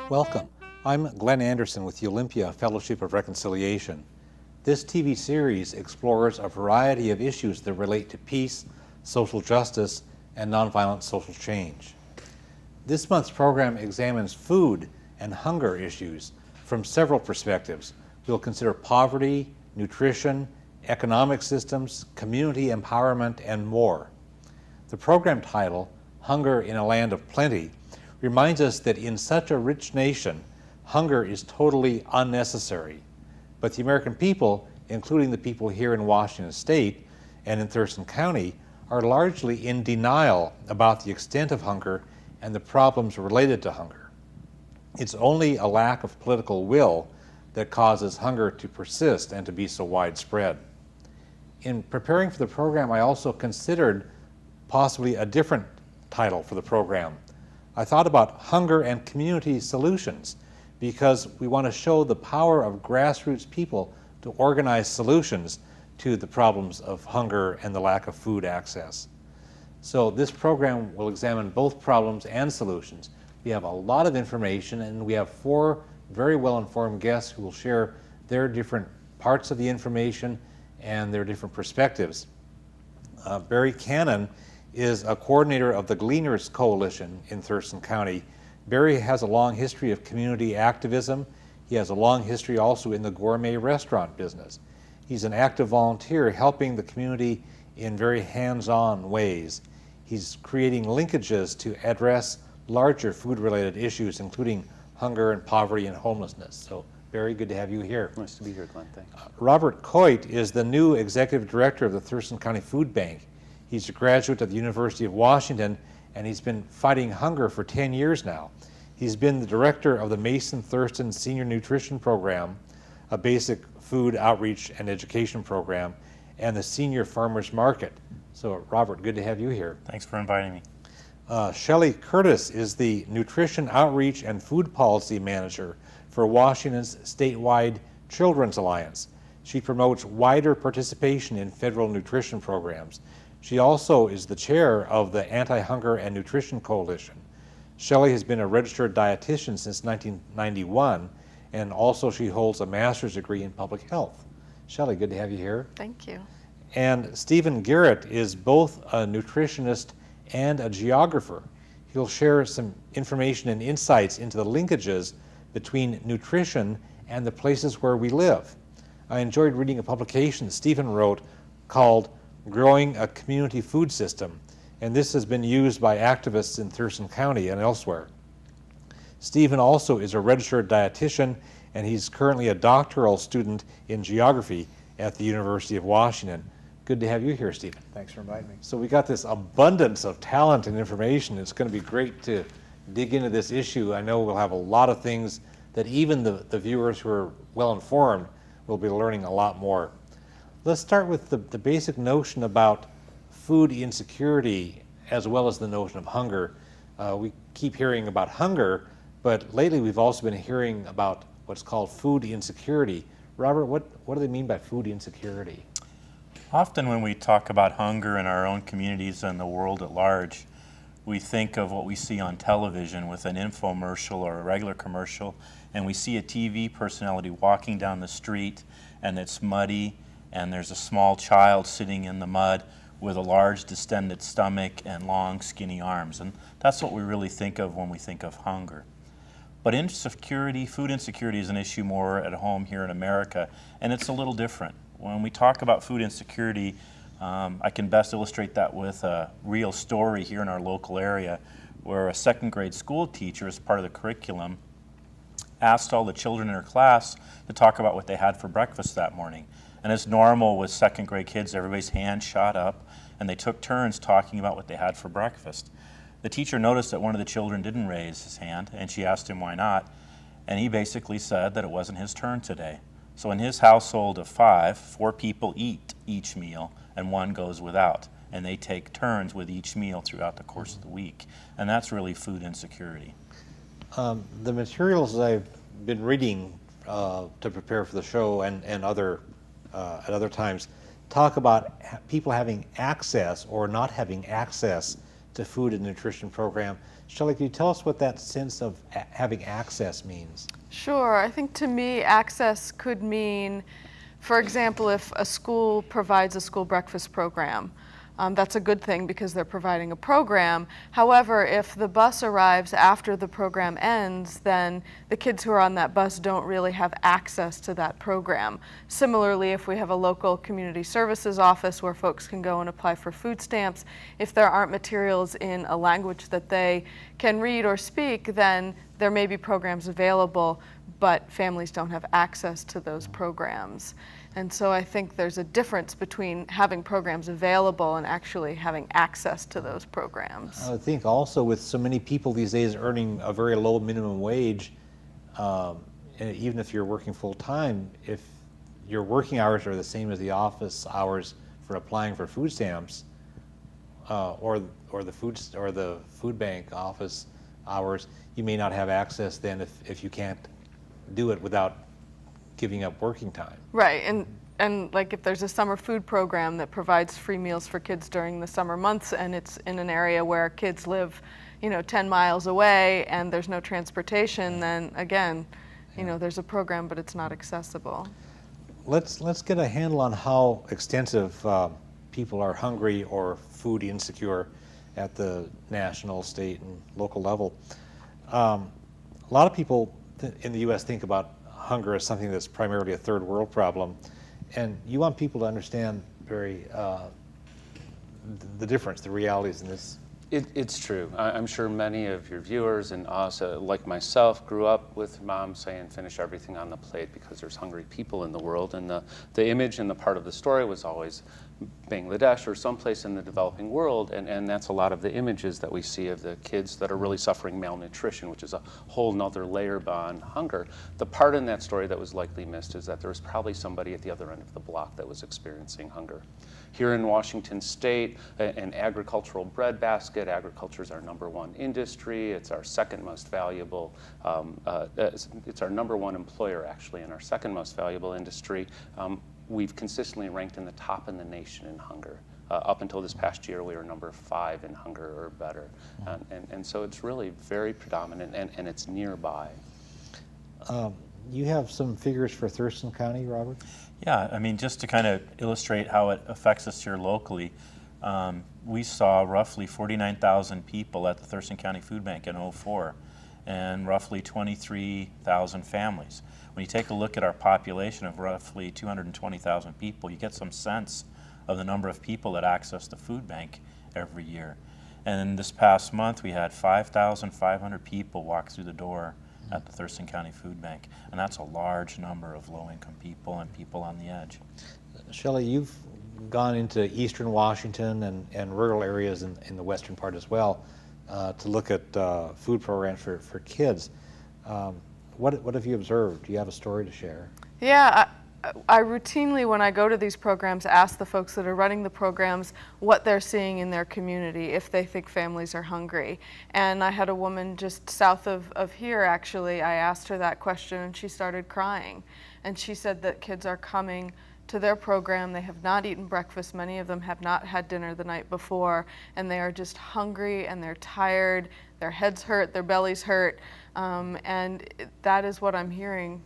Welcome. I'm Glenn Anderson with the Olympia Fellowship of Reconciliation. This TV series explores a variety of issues that relate to peace, social justice, and nonviolent social change. This month's program examines food and hunger issues from several perspectives. We'll consider poverty, nutrition, economic systems, community empowerment, and more. The program title, Hunger in a Land of Plenty, reminds us that in such a rich nation, hunger is totally unnecessary. But the American people, including the people here in Washington State and in Thurston County, are largely in denial about the extent of hunger and the problems related to hunger. It's only a lack of political will that causes hunger to persist and to be so widespread. In preparing for the program, I also considered possibly a different title for the program. I thought about hunger and community solutions because we want to show the power of grassroots people to organize solutions to the problems of hunger and the lack of food access. So this program will examine both problems and solutions. We have a lot of information, and we have 4 very well-informed guests who will share their different parts of the information and their different perspectives. Barry Cannon is a coordinator of the Gleaners Coalition in Thurston County. Barry has a long history of community activism. He has a long history also in the gourmet restaurant business. He's an active volunteer helping the community in very hands-on ways. He's creating linkages to address larger food-related issues, including hunger and poverty and homelessness. So, Barry, good to have you here. Nice to be here, Glenn. Thanks. Robert Coit is the new executive director of the Thurston County Food Bank. He's a graduate of the University of Washington, and he's been fighting hunger for 10 years now. He's been the director of the Mason Thurston Senior Nutrition Program, a basic food outreach and education program, and the Senior Farmers Market. So, Robert, good to have you here. Thanks for inviting me. Shelley Curtis is the Nutrition Outreach and Food Policy Manager for Washington's statewide Children's Alliance. She promotes wider participation in federal nutrition programs. She also is the chair of the Anti-Hunger and Nutrition Coalition. Shelley has been a registered dietitian since 1991, and also she holds a master's degree in public health. Shelley, good to have you here. Thank you. And Steven Garrett is both a nutritionist and a geographer. He'll share some information and insights into the linkages between nutrition and the places where we live. I enjoyed reading a publication Steven wrote called Growing a Community Food System, and this has been used by activists in Thurston County and elsewhere. Steven also is a registered dietitian, and he's currently a doctoral student in geography at the University of Washington. Good to have you here, Steven. Thanks for inviting me. So we got this abundance of talent and information. It's going to be great to dig into this issue. I know we'll have a lot of things that even the viewers who are well informed will be learning a lot more. Let's start with the basic notion about food insecurity as well as the notion of hunger. We keep hearing about hunger, but lately we've also been hearing about what's called food insecurity. Robert, what do they mean by food insecurity? Often when we talk about hunger in our own communities and the world at large, we think of what we see on television with an infomercial or a regular commercial, and we see a TV personality walking down the street and it's muddy and there's a small child sitting in the mud with a large distended stomach and long skinny arms, and that's what we really think of when we think of hunger. But insecurity, food insecurity, is an issue more at home here in America, and it's a little different. When we talk about food insecurity, I can best illustrate that with a real story here in our local area where a second grade school teacher, as part of the curriculum, asked all the children in her class to talk about what they had for breakfast that morning. And as normal with second grade kids, everybody's hand shot up and they took turns talking about what they had for breakfast. The teacher noticed that one of the children didn't raise his hand, and she asked him why not, and he basically said that it wasn't his turn today. So in his household of 4 people eat each meal and 1 goes without, and they take turns with each meal throughout the course of the week, and that's really food insecurity. The materials I've been reading to prepare for the show and at other times talk about people having access or not having access to food and nutrition program. Shelley, can you tell us what that sense of having access means? Sure. I think to me, access could mean, for example, if a school provides a school breakfast program, that's a good thing because they're providing a program. However, if the bus arrives after the program ends, then the kids who are on that bus don't really have access to that program. Similarly, if we have a local community services office where folks can go and apply for food stamps, if there aren't materials in a language that they can read or speak, then there may be programs available, but families don't have access to those programs. And so I think there's a difference between having programs available and actually having access to those programs. I would think also with so many people these days earning a very low minimum wage, and even if you're working full time, if your working hours are the same as the office hours for applying for food stamps, or the food bank office hours, you may not have access then if you can't do it without giving up working time. Right, and like if there's a summer food program that provides free meals for kids during the summer months and it's in an area where kids live, 10 miles away and there's no transportation, then again, there's a program but it's not accessible. Let's get a handle on how extensive people are hungry or food insecure at the national, state, and local level. A lot of people in the U.S. think about hunger as something that's primarily a third world problem, and you want people to understand the difference, the realities in this. It's true. I'm sure many of your viewers and us, like myself, grew up with mom saying, finish everything on the plate because there's hungry people in the world. And the image and the part of the story was always Bangladesh or someplace in the developing world, and that's a lot of the images that we see of the kids that are really suffering malnutrition, which is a whole nother layer beyond hunger. The part in that story that was likely missed is that there was probably somebody at the other end of the block that was experiencing hunger. Here in Washington State, an agricultural breadbasket, agriculture is our #1 industry, it's our second most valuable, it's our #1 employer actually, and our second most valuable industry. We've consistently ranked in the top in the nation in hunger. Up until this past year, we were #5 in hunger or better. And so it's really very predominant, and it's nearby. You have some figures for Thurston County, Robert? Yeah, I mean, just to kind of illustrate how it affects us here locally, we saw roughly 49,000 people at the Thurston County Food Bank in '04, and roughly 23,000 families. When you take a look at our population of roughly 220,000 people, you get some sense of the number of people that access the food bank every year. And this past month, we had 5,500 people walk through the door at the Thurston County Food Bank, and that's a large number of low-income people and people on the edge. Shelley, you've gone into eastern Washington and rural areas in the western part as well to look at food programs for kids. What have you observed? Do you have a story to share? Yeah, I routinely, when I go to these programs, ask the folks that are running the programs what they're seeing in their community, if they think families are hungry. And I had a woman just south of here, actually. I asked her that question, and she started crying. And she said that kids are coming to their program. They have not eaten breakfast. Many of them have not had dinner the night before, and they are just hungry, and they're tired. Their heads hurt, their bellies hurt. And that is what I'm hearing,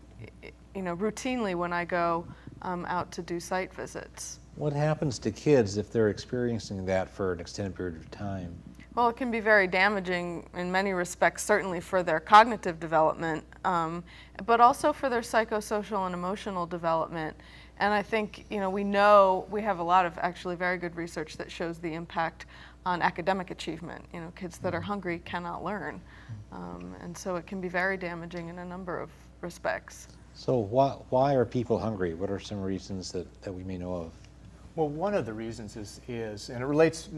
routinely when I go out to do site visits. What happens to kids if they're experiencing that for an extended period of time? Well, it can be very damaging in many respects, certainly for their cognitive development, but also for their psychosocial and emotional development. And I think, we have a lot of actually very good research that shows the impact on academic achievement. Kids that are hungry cannot learn. And so it can be very damaging in a number of respects. So why are people hungry? What are some reasons that we may know of? Well, one of the reasons is, and it relates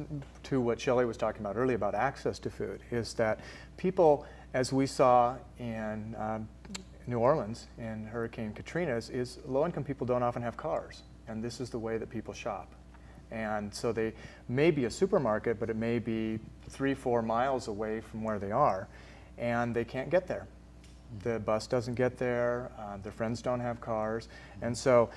to what Shelley was talking about earlier about access to food, is that people, as we saw in New Orleans in Hurricane Katrina, is low-income people don't often have cars, and this is the way that people shop. And so they may be a supermarket, but it may be 3-4 miles away from where they are, and they can't get there. The bus doesn't get there, their friends don't have cars, and so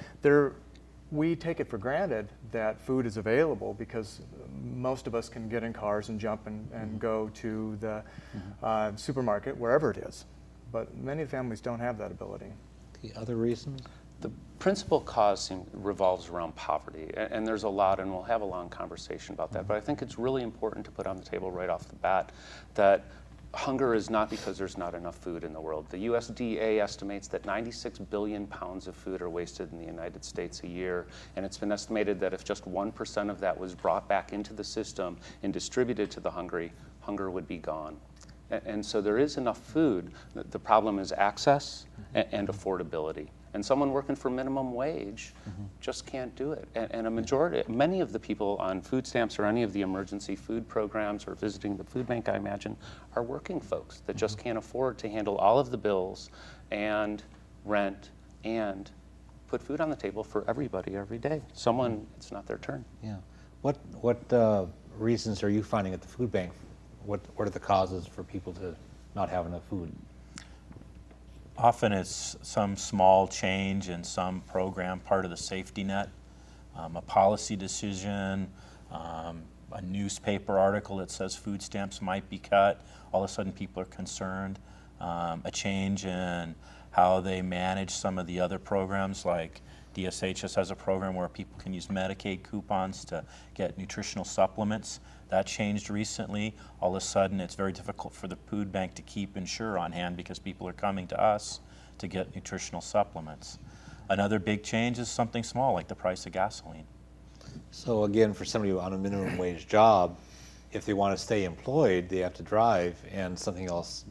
we take it for granted that food is available because most of us can get in cars and jump and go to the supermarket, wherever it is. But many families don't have that ability. The other reasons? The principal cause revolves around poverty, and there's a lot, and we'll have a long conversation about that, but I think it's really important to put on the table right off the bat that hunger is not because there's not enough food in the world. The USDA estimates that 96 billion pounds of food are wasted in the United States a year, and it's been estimated that if just 1% of that was brought back into the system and distributed to the hungry, hunger would be gone. And so there is enough food. The problem is access and affordability. And someone working for minimum wage just can't do it. And many of the people on food stamps or any of the emergency food programs or visiting the food bank, I imagine, are working folks that just can't afford to handle all of the bills and rent and put food on the table for everybody every day. It's not their turn. Yeah. What reasons are you finding at the food bank? What are the causes for people to not have enough food? Often it's some small change in some program, part of the safety net, a policy decision, a newspaper article that says food stamps might be cut. All of a sudden people are concerned. A change in how they manage some of the other programs, like DSHS has a program where people can use Medicaid coupons to get nutritional supplements. That changed recently. All of a sudden, it's very difficult for the food bank to keep Ensure on hand because people are coming to us to get nutritional supplements. Another big change is something small, like the price of gasoline. So again, for somebody on a minimum wage job, if they want to stay employed, they have to drive, and something else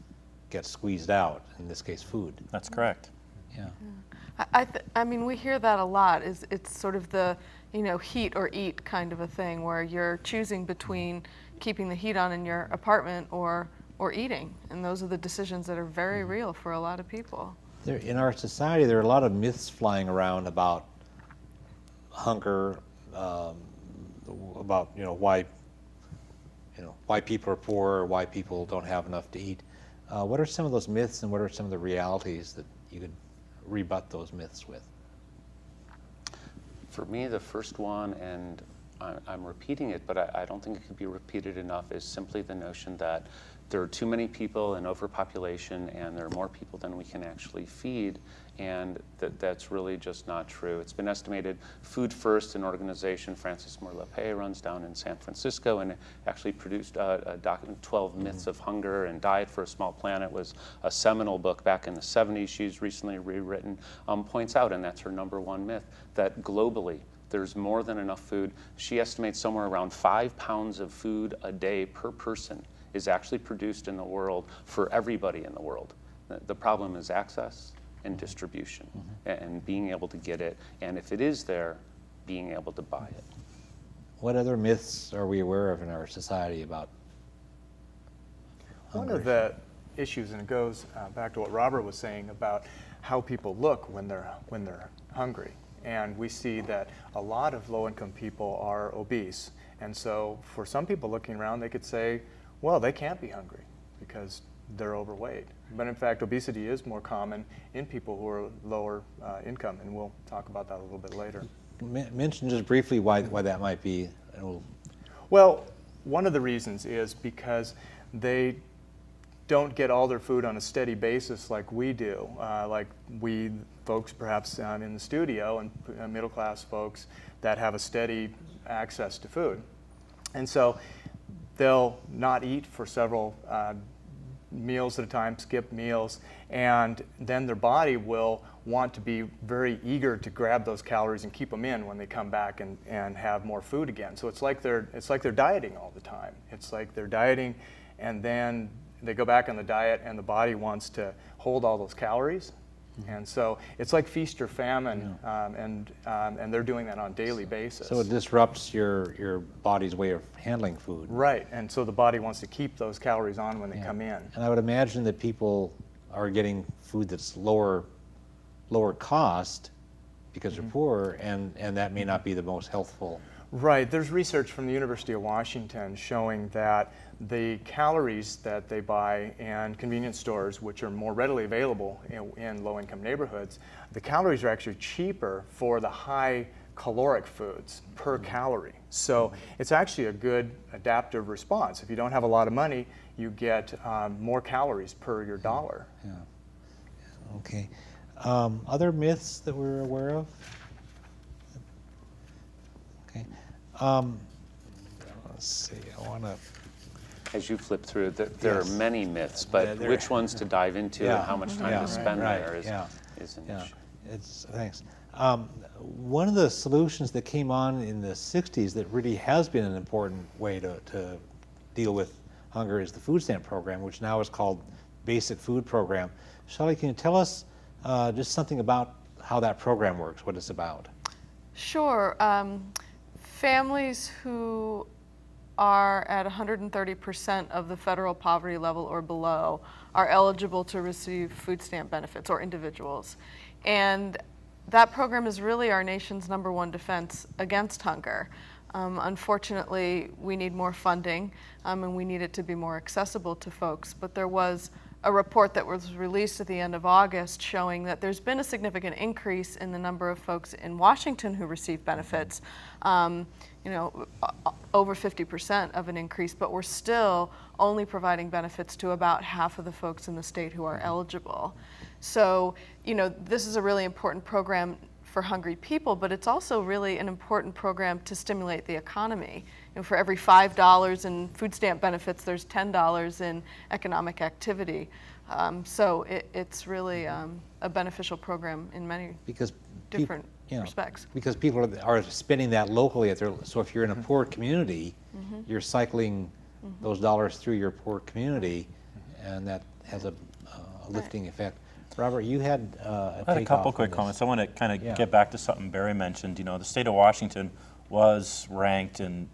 gets squeezed out, in this case, food. That's correct. Yeah. I mean, we hear that a lot. It's sort of the, heat or eat kind of a thing, where you're choosing between keeping the heat on in your apartment or eating. And those are the decisions that are very real for a lot of people. In our society, there are a lot of myths flying around about hunger, about why people are poor or why people don't have enough to eat. What are some of those myths, and what are some of the realities that you could rebut those myths with? For me, the first one, and I'm repeating it, but I don't think it could be repeated enough, is simply the notion that there are too many people in overpopulation, and there are more people than we can actually feed, and that's really just not true. It's been estimated. Food First, an organization Francis Moore Lepay runs down in San Francisco, and actually produced a document, 12 Myths of Hunger and Diet for a Small Planet, was a seminal book back in the 70s. She's recently rewritten, points out, and that's her number one myth, that globally there's more than enough food. She estimates somewhere around 5 pounds of food a day per person is actually produced in the world for everybody in the world. The problem is access and distribution, and being able to get it, and if it is there, being able to buy it. What other myths are we aware of in our society about hunger? One of the issues, and it goes back to what Robert was saying about how people look when they're hungry. And we see that a lot of low-income people are obese. And so for some people looking around, they could say, well, they can't be hungry because they're overweight. But in fact, obesity is more common in people who are lower income, and we'll talk about that a little bit later. Mention just briefly why that might be. Well, one of the reasons is because they don't get all their food on a steady basis like we do, like we folks perhaps in the studio, and middle-class folks that have a steady access to food. And so they'll not eat for several meals at a time, skip meals, and then their body will want to be very eager to grab those calories and keep them in when they come back and have more food again. So it's like they're dieting all the time. It's like they're dieting, and then they go back on the diet, and the body wants to hold all those calories. And so it's like feast or famine, and they're doing that on a daily basis. So it disrupts your body's way of handling food. Right, and so the body wants to keep those calories on when they come in. And I would imagine that people are getting food that's lower cost because they're poor, and that may not be the most healthful. Right, there's research from the University of Washington showing that the calories that they buy in convenience stores, which are more readily available in low-income neighborhoods, the calories are actually cheaper for the high caloric foods per calorie. So it's actually a good adaptive response. If you don't have a lot of money, you get more calories per your dollar. Yeah. Okay. Other myths that we're aware of? Okay. Let's see. I want to. As you flip through, there are many myths, but which ones to dive into and how much time to spend there is an issue. Thanks. One of the solutions that came on in the 60s that really has been an important way to deal with hunger is the food stamp program, which now is called Basic Food Program. Shelley, can you tell us just something about how that program works, what it's about? Sure. Families who are at 130% of the federal poverty level or below are eligible to receive food stamp benefits, or individuals. And that program is really our nation's #1 defense against hunger. Unfortunately, we need more funding, and we need it to be more accessible to folks. But there was a report that was released at the end of August showing that there's been a significant increase in the number of folks in Washington who receive benefits, over 50% of an increase, but we're still only providing benefits to about half of the folks in the state who are eligible. So, this is a really important program for hungry people, but it's also really an important program to stimulate the economy. For every $5 in food stamp benefits, there's $10 in economic activity. So it's really a beneficial program in many different respects. Because people are spending that locally. So if you're in a poor community, you're cycling those dollars through your poor community, and that has a lifting effect. Robert, you had I had a couple quick comments. I want to kind of get back to something Barry mentioned. You know, the state of Washington was ranked in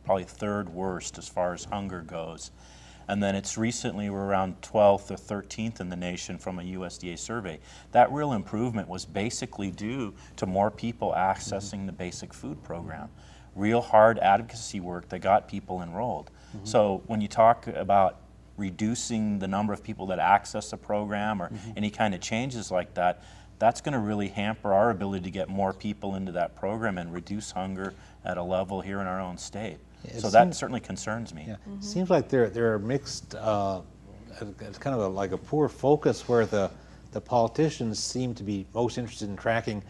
probably third worst as far as hunger goes. And then it's recently we're around 12th or 13th in the nation from a USDA survey. That real improvement was basically due to more people accessing the basic food program. Real hard advocacy work that got people enrolled. So when you talk about reducing the number of people that access the program or any kind of changes like that, that's going to really hamper our ability to get more people into that program and reduce hunger at a level here in our own state. So that certainly concerns me. Yeah. Seems like there are mixed, it's kind of like a poor focus where the politicians seem to be most interested in tracking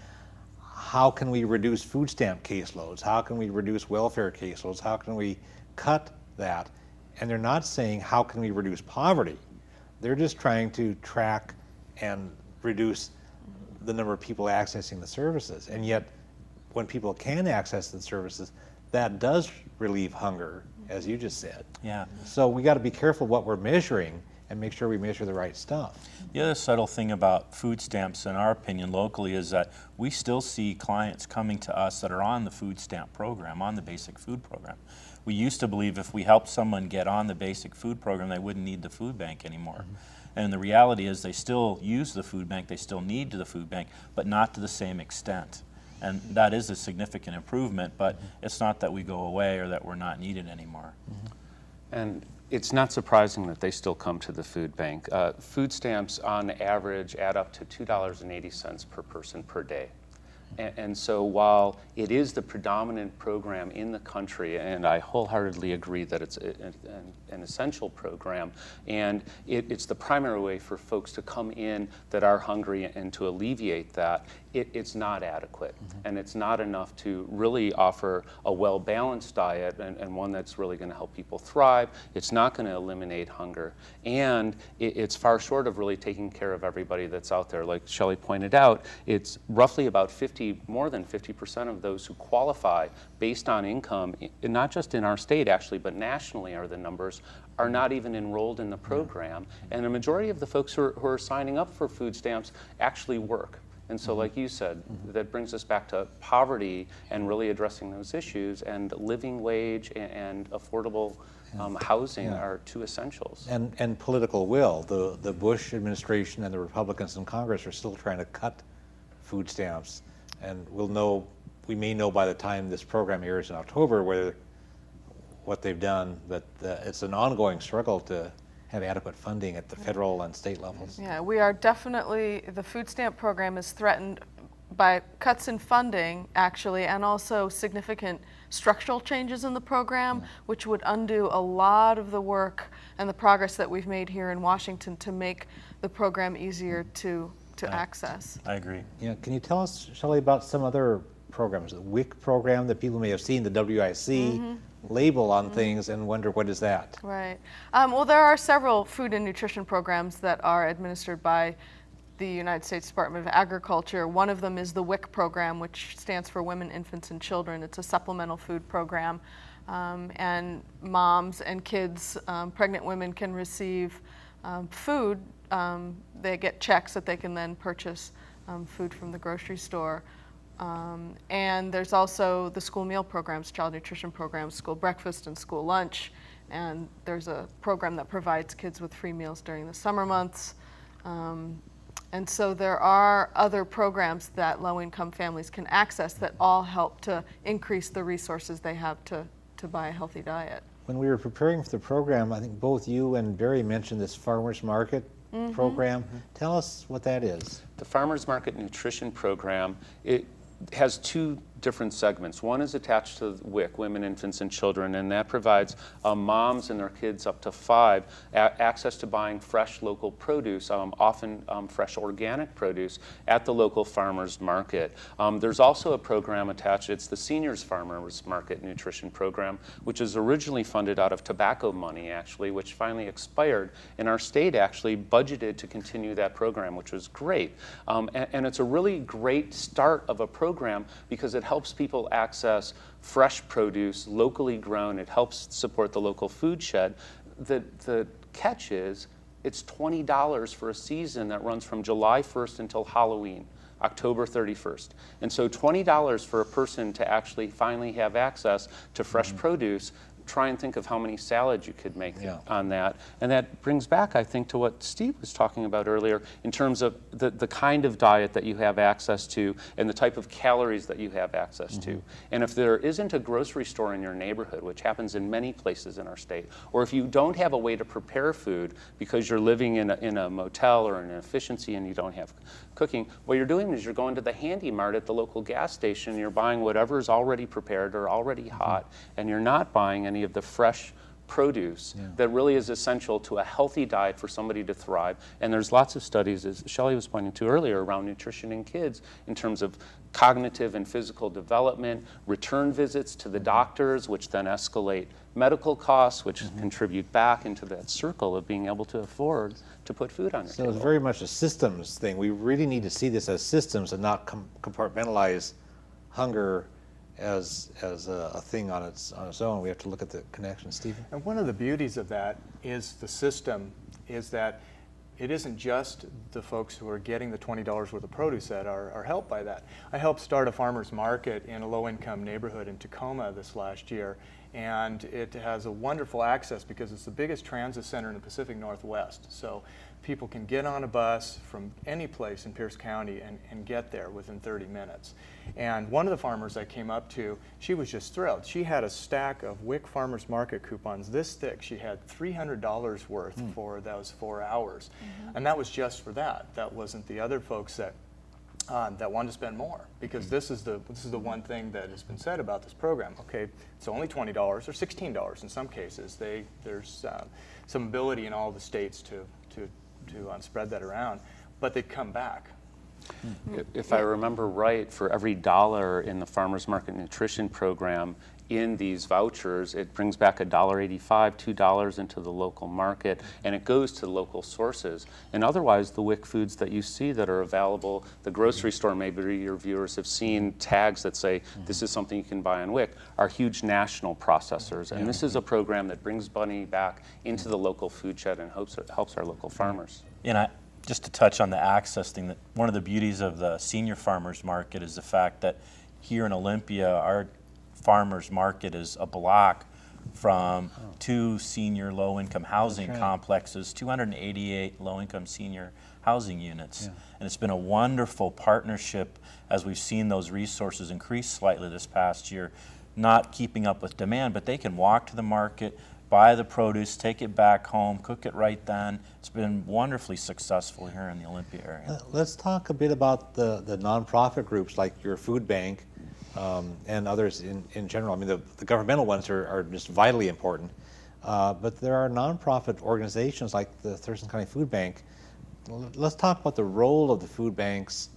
how can we reduce food stamp caseloads, how can we reduce welfare caseloads, how can we cut that, and they're not saying how can we reduce poverty. They're just trying to track and reduce the number of people accessing the services, and yet when people can access the services, that does relieve hunger, as you just said. Yeah. So we got to be careful what we're measuring and make sure we measure the right stuff. The other subtle thing about food stamps, in our opinion, locally, is that we still see clients coming to us that are on the food stamp program, on the basic food program. We used to believe if we helped someone get on the basic food program, they wouldn't need the food bank anymore. And the reality is they still use the food bank, they still need the food bank, but not to the same extent. And that is a significant improvement, but it's not that we go away or that we're not needed anymore. And it's not surprising that they still come to the food bank. Food stamps on average add up to $2.80 per person per day. And so while it is the predominant program in the country, and I wholeheartedly agree that it's an essential program, and it's the primary way for folks to come in that are hungry and to alleviate that, it's not adequate. And it's not enough to really offer a well-balanced diet and one that's really going to help people thrive. It's not going to eliminate hunger. And it's far short of really taking care of everybody that's out there. Like Shelley pointed out, it's roughly about more than 50% of those who qualify based on income, not just in our state actually, but nationally are the numbers, are not even enrolled in the program. And a majority of the folks who are signing up for food stamps actually work. And so like you said, that brings us back to poverty and really addressing those issues, and living wage and affordable housing are two essentials. And political will. The Bush administration and the Republicans in Congress are still trying to cut food stamps. And we may know by the time this program airs in October what they've done, but it's an ongoing struggle to have adequate funding at the federal and state levels. Yeah, we are definitely, the food stamp program is threatened by cuts in funding, actually, and also significant structural changes in the program, which would undo a lot of the work and the progress that we've made here in Washington to make the program easier to access. I agree. Yeah, can you tell us, Shelley, about some other programs? The WIC program that people may have seen, the WIC label on things and wonder what is that? Right. Well, there are several food and nutrition programs that are administered by the United States Department of Agriculture. One of them is the WIC program, which stands for Women, Infants, and Children. It's a supplemental food program, and moms and kids, pregnant women can receive food. They get checks that they can then purchase food from the grocery store. And there's also the school meal programs, child nutrition programs, school breakfast and school lunch. And there's a program that provides kids with free meals during the summer months. And so there are other programs that low-income families can access that all help to increase the resources they have to buy a healthy diet. When we were preparing for the program, I think both you and Barry mentioned this farmers market program. Tell us what that is. The Farmers Market Nutrition Program, it has two different segments. One is attached to WIC, Women, Infants, and Children, and that provides moms and their kids up to 5 access to buying fresh local produce, often fresh organic produce, at the local farmers market. There's also a program attached, it's the Seniors Farmers Market Nutrition Program, which is originally funded out of tobacco money, actually, which finally expired, and our state actually budgeted to continue that program, which was great. And it's a really great start of a program because it helps people access fresh produce, locally grown. It helps support the local food shed. The catch is It's $20 for a season that runs from July 1st until Halloween, October 31st. And so $20 for a person to actually finally have access to fresh produce. Try and think of how many salads you could make on that. And that brings back, I think, to what Steve was talking about earlier in terms of the kind of diet that you have access to and the type of calories that you have access to. And if there isn't a grocery store in your neighborhood, which happens in many places in our state, or if you don't have a way to prepare food because you're living in a motel or in an efficiency and you don't have cooking, what you're doing is you're going to the Handy Mart at the local gas station and you're buying whatever is already prepared or already hot, and you're not buying any of the fresh produce that really is essential to a healthy diet for somebody to thrive. And there's lots of studies, as Shelley was pointing to earlier, around nutrition in kids in terms of cognitive and physical development, return visits to the doctors, which then escalate medical costs, which contribute back into that circle of being able to afford to put food on your table. So it's very much a systems thing. We really need to see this as systems and not compartmentalize hunger as a thing on its own. We have to look at the connection. Stephen? And one of the beauties of that is the system is that it isn't just the folks who are getting the $20 worth of produce that are helped by that. I helped start a farmer's market in a low-income neighborhood in Tacoma this last year, and it has a wonderful access because it's the biggest transit center in the Pacific Northwest. So people can get on a bus from any place in Pierce County and get there within 30 minutes. And one of the farmers I came up to, she was just thrilled. She had a stack of WIC Farmers Market coupons this thick. She had $300 worth for those 4 hours. And that was just for that. That wasn't the other folks that wanted to spend more, because this is the one thing that has been said about this program. Okay, it's only $20 or $16 in some cases. There's some ability in all the states to spread that around, but they come back. If I remember right, for every dollar in the Farmers Market Nutrition Program in these vouchers, it brings back $1.85, $2 into the local market, and it goes to local sources. And otherwise, the WIC foods that you see that are available, the grocery store, maybe your viewers have seen tags that say, this is something you can buy on WIC, are huge national processors. And this is a program that brings money back into the local food shed and helps our local farmers. And just to touch on the access thing, that one of the beauties of the senior farmers market is the fact that here in Olympia, our farmers market is a block from 2 senior low-income housing complexes, 288 low-income senior housing units. And it's been a wonderful partnership as we've seen those resources increase slightly this past year, not keeping up with demand, but they can walk to the market, buy the produce, take it back home, cook it right then. It's been wonderfully successful here in the Olympia area. Let's talk a bit about the nonprofit groups like your food bank and others in general. I mean, the governmental ones are just vitally important, but there are nonprofit organizations like the Thurston County Food Bank. Let's talk about the role of the food banks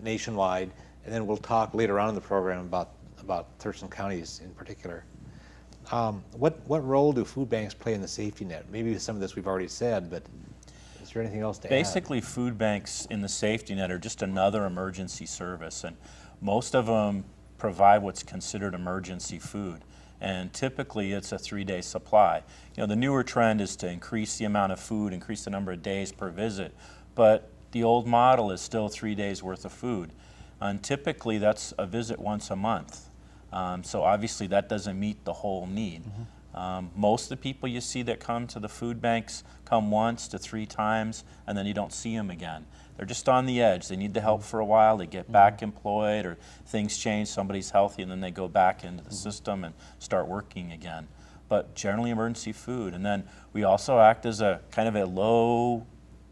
nationwide, and then we'll talk later on in the program about Thurston counties in particular. What role do food banks play in the safety net? Maybe some of this we've already said, but is there anything else to add? Basically, food banks in the safety net are just another emergency service, and most of them provide what's considered emergency food. And typically it's a 3-day supply. You know, the newer trend is to increase the amount of food, increase the number of days per visit, but the old model is still 3 days worth of food. And typically that's a visit once a month. So obviously that doesn't meet the whole need. Most of the people you see that come to the food banks come once to 3 times and then you don't see them again. They're just on the edge. They need the help for a while. They get back employed or things change, somebody's healthy, and then they go back into the system and start working again. But generally emergency food. And then we also act as a kind of a low,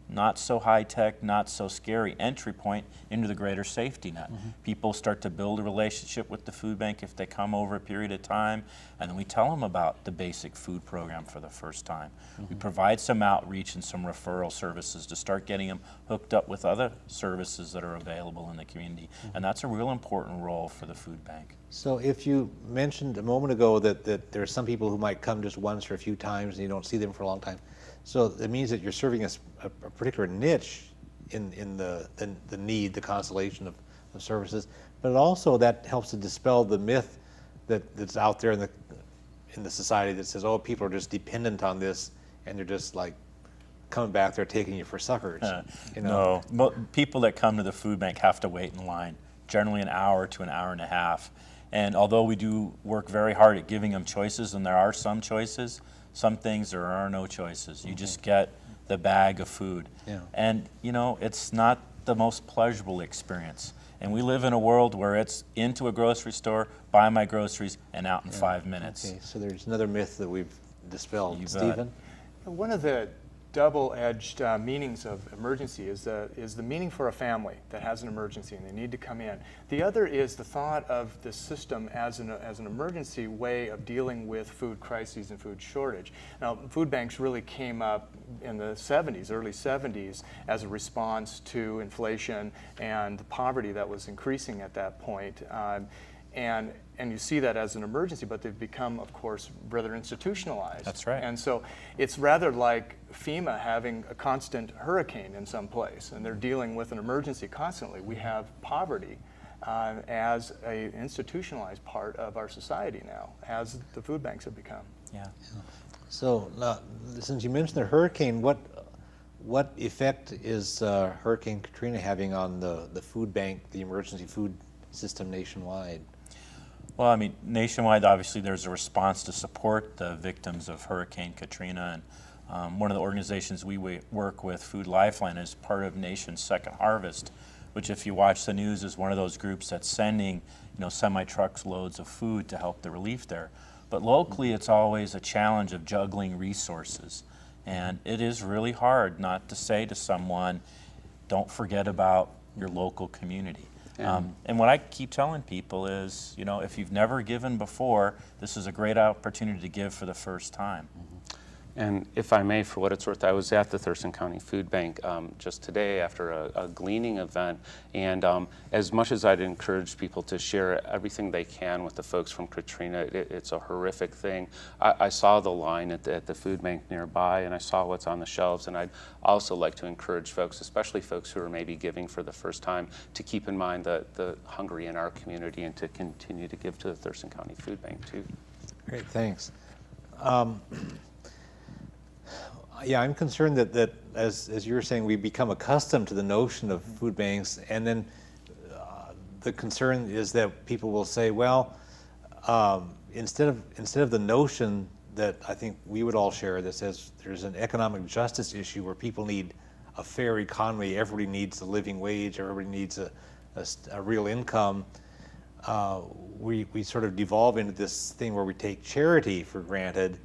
not so high-tech, not so scary entry point into the greater safety net. People start to build a relationship with the food bank if they come over a period of time, and then we tell them about the basic food program for the first time. We provide some outreach and some referral services to start getting them hooked up with other services that are available in the community, and that's a real important role for the food bank. So if you mentioned a moment ago that there are some people who might come just once or a few times and you don't see them for a long time, so it means that you're serving a particular niche in the need, the constellation of services, but also that helps to dispel the myth that's out there in the society that says, oh, people are just dependent on this and they're just like coming back there taking you for suckers. You know? No, people that come to the food bank have to wait in line, generally an hour to an hour and a half. And although we do work very hard at giving them choices, and there are some choices, some things there are no choices. You just get the bag of food. Yeah. And you know, it's not the most pleasurable experience. And we live in a world where it's into a grocery store, buy my groceries, and out in 5 minutes. Okay, so there's another myth that we've dispelled. You bet. Stephen? One of the double-edged meanings of emergency is the meaning for a family that has an emergency and they need to come in. The other is the thought of the system as an emergency way of dealing with food crises and food shortage. Now, food banks really came up in the 70s, early 70s, as a response to inflation and the poverty that was increasing at that point. And you see that as an emergency, but they've become, of course, rather institutionalized. That's right. And so it's rather like FEMA having a constant hurricane in some place, and they're dealing with an emergency constantly. We have poverty as an institutionalized part of our society now, as the food banks have become. Yeah. So since you mentioned the hurricane, what effect is Hurricane Katrina having on the food bank, the emergency food system nationwide? Well, I mean, nationwide, obviously, there's a response to support the victims of Hurricane Katrina. And one of the organizations we work with, Food Lifeline, is part of Nation's Second Harvest, which, if you watch the news, is one of those groups that's sending, semi-trucks loads of food to help the relief there. But locally, it's always a challenge of juggling resources. And it is really hard not to say to someone, don't forget about your local community. And what I keep telling people is, if you've never given before, this is a great opportunity to give for the first time. And if I may, for what it's worth, I was at the Thurston County Food Bank just today after a gleaning event, and as much as I'd encourage people to share everything they can with the folks from Katrina, it's a horrific thing. I saw the line at the food bank nearby, and I saw what's on the shelves, and I'd also like to encourage folks, especially folks who are maybe giving for the first time, to keep in mind the hungry in our community and to continue to give to the Thurston County Food Bank too. Great, thanks. Yeah, I'm concerned that as you were saying, we become accustomed to the notion of food banks, and then the concern is that people will say, well, instead of the notion that I think we would all share that says there's an economic justice issue where people need a fair economy, everybody needs a living wage, everybody needs a real income, we sort of devolve into this thing where we take charity for granted,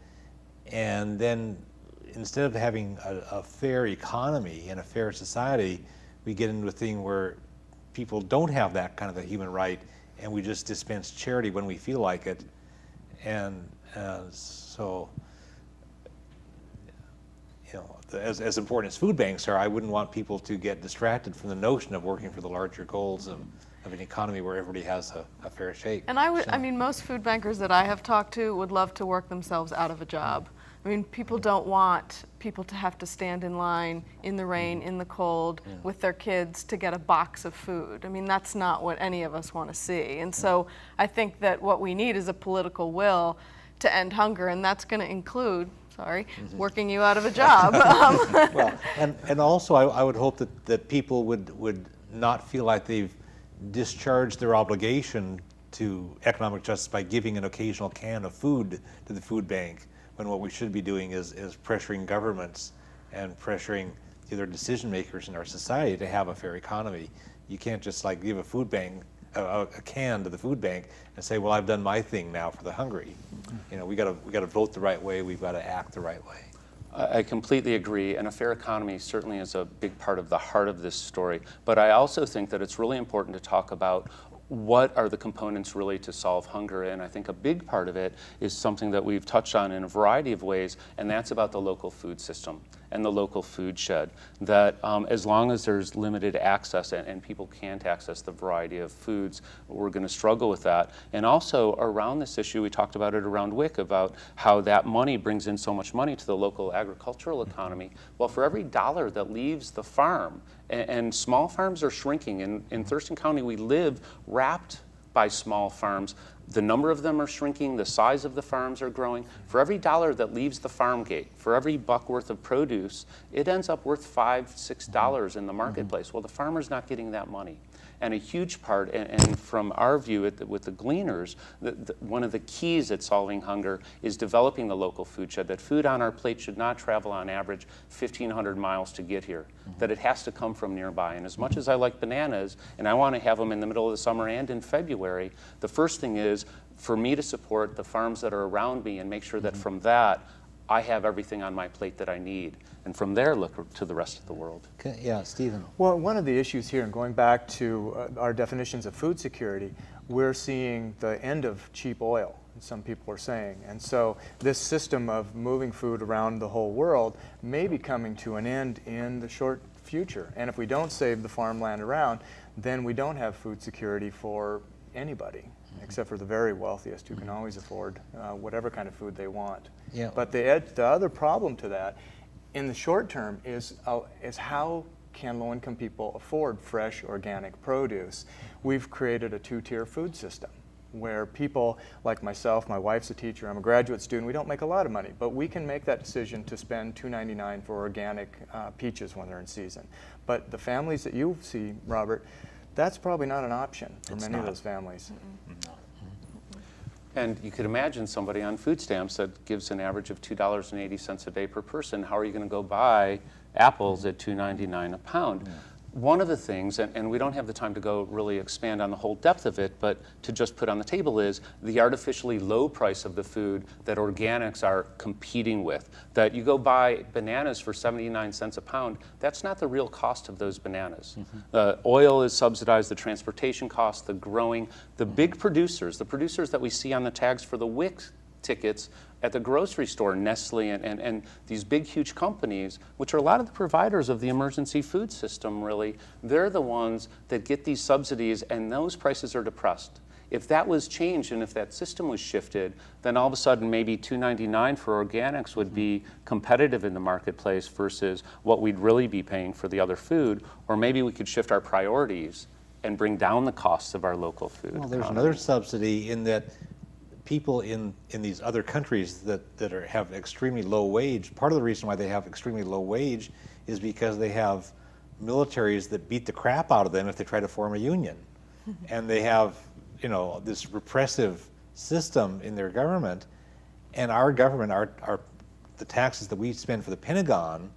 and then instead of having a fair economy and a fair society, we get into a thing where people don't have that kind of a human right, and we just dispense charity when we feel like it. And so, as important as food banks are, I wouldn't want people to get distracted from the notion of working for the larger goals of an economy where everybody has a fair shake. And I mean, most food bankers that I have talked to would love to work themselves out of a job. I mean, people don't want people to have to stand in line in the rain, in the cold, with their kids to get a box of food. I mean, that's not what any of us want to see. And so I think that what we need is a political will to end hunger, and that's going to include, working you out of a job. Well, and also I would hope that people would not feel like they've discharged their obligation to economic justice by giving an occasional can of food to the food bank, when what we should be doing is pressuring governments and pressuring the other decision makers in our society to have a fair economy. You can't just give a food bank, a can to the food bank and say, well, I've done my thing now for the hungry. We got to vote the right way, we've got to act the right way. I completely agree, and a fair economy certainly is a big part of the heart of this story. But I also think that it's really important to talk about what are the components really to solve hunger, and I think a big part of it is something that we've touched on in a variety of ways, and that's about the local food system and the local food shed. That as long as there's limited access and people can't access the variety of foods, we're going to struggle with that. And also around this issue, we talked about it around WIC, about how that money brings in so much money to the local agricultural economy. Well, for every dollar that leaves the farm, and small farms are shrinking. In Thurston County, we live wrapped by small farms. The number of them are shrinking, the size of the farms are growing. For every dollar that leaves the farm gate, for every buck worth of produce, it ends up worth $5, $6 in the marketplace. Well, the farmer's not getting that money. And a huge part, and from our view with the gleaners, one of the keys at solving hunger is developing the local food shed, that food on our plate should not travel on average 1,500 miles to get here, that it has to come from nearby. And as much as I like bananas, and I want to have them in the middle of the summer and in February, the first thing is for me to support the farms that are around me and make sure that from that, I have everything on my plate that I need. And from there, look to the rest of the world. Okay, yeah, Stephen. Well, one of the issues here, and going back to our definitions of food security, we're seeing the end of cheap oil, some people are saying. And so this system of moving food around the whole world may be coming to an end in the short future. And if we don't save the farmland around, then we don't have food security for anybody, except for the very wealthiest who can always afford whatever kind of food they want. Yeah. But the other problem to that in the short term is how can low-income people afford fresh organic produce? We've created a two-tier food system where people like myself, my wife's a teacher, I'm a graduate student, we don't make a lot of money, but we can make that decision to spend $2.99 for organic peaches when they're in season. But the families that you see, Robert, that's probably not an option for many of those families. And you could imagine somebody on food stamps that gives an average of $2.80 a day per person. How are you going to go buy apples at $2.99 a pound? Yeah. One of the things, and we don't have the time to go really expand on the whole depth of it, but to just put on the table is the artificially low price of the food that organics are competing with. That you go buy bananas for 79 cents a pound, that's not the real cost of those bananas. The oil is subsidized, the transportation costs, the growing, the big producers, the producers that we see on the tags for the WIC tickets at the grocery store, Nestle and these big, huge companies, which are a lot of the providers of the emergency food system, really, they're the ones that get these subsidies, and those prices are depressed. If that was changed and if that system was shifted, then all of a sudden maybe $2.99 for organics would be competitive in the marketplace versus what we'd really be paying for the other food, or maybe we could shift our priorities and bring down the costs of our local food. Well, there's another subsidy in that people in these other countries that have extremely low wage, part of the reason why they have extremely low wage is because they have militaries that beat the crap out of them if they try to form a union. And they have, this repressive system in their government, and our government, the taxes that we spend for the Pentagon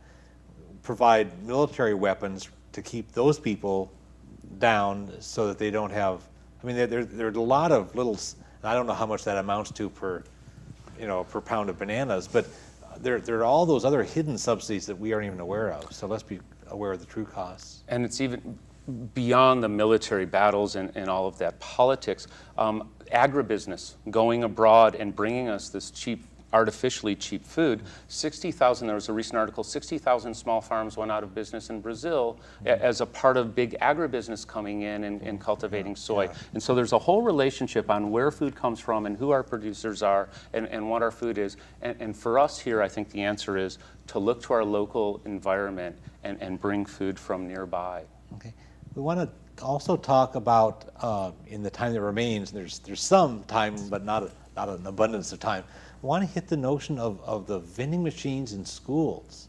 provide military weapons to keep those people down so that they don't have, there are a lot of little, I don't know how much that amounts to per pound of bananas, but there are all those other hidden subsidies that we aren't even aware of. So let's be aware of the true costs. And it's even beyond the military battles and all of that politics. Agribusiness, going abroad and bringing us this cheap, artificially cheap food. 60,000, there was a recent article, 60,000 small farms went out of business in Brazil as a part of big agribusiness coming in and cultivating soy. Yeah. And so there's a whole relationship on where food comes from and who our producers are and what our food is. And for us here, I think the answer is to look to our local environment and bring food from nearby. Okay. We want to also talk about, in the time that remains, there's some time, but not an abundance of time, I want to hit the notion of the vending machines in schools,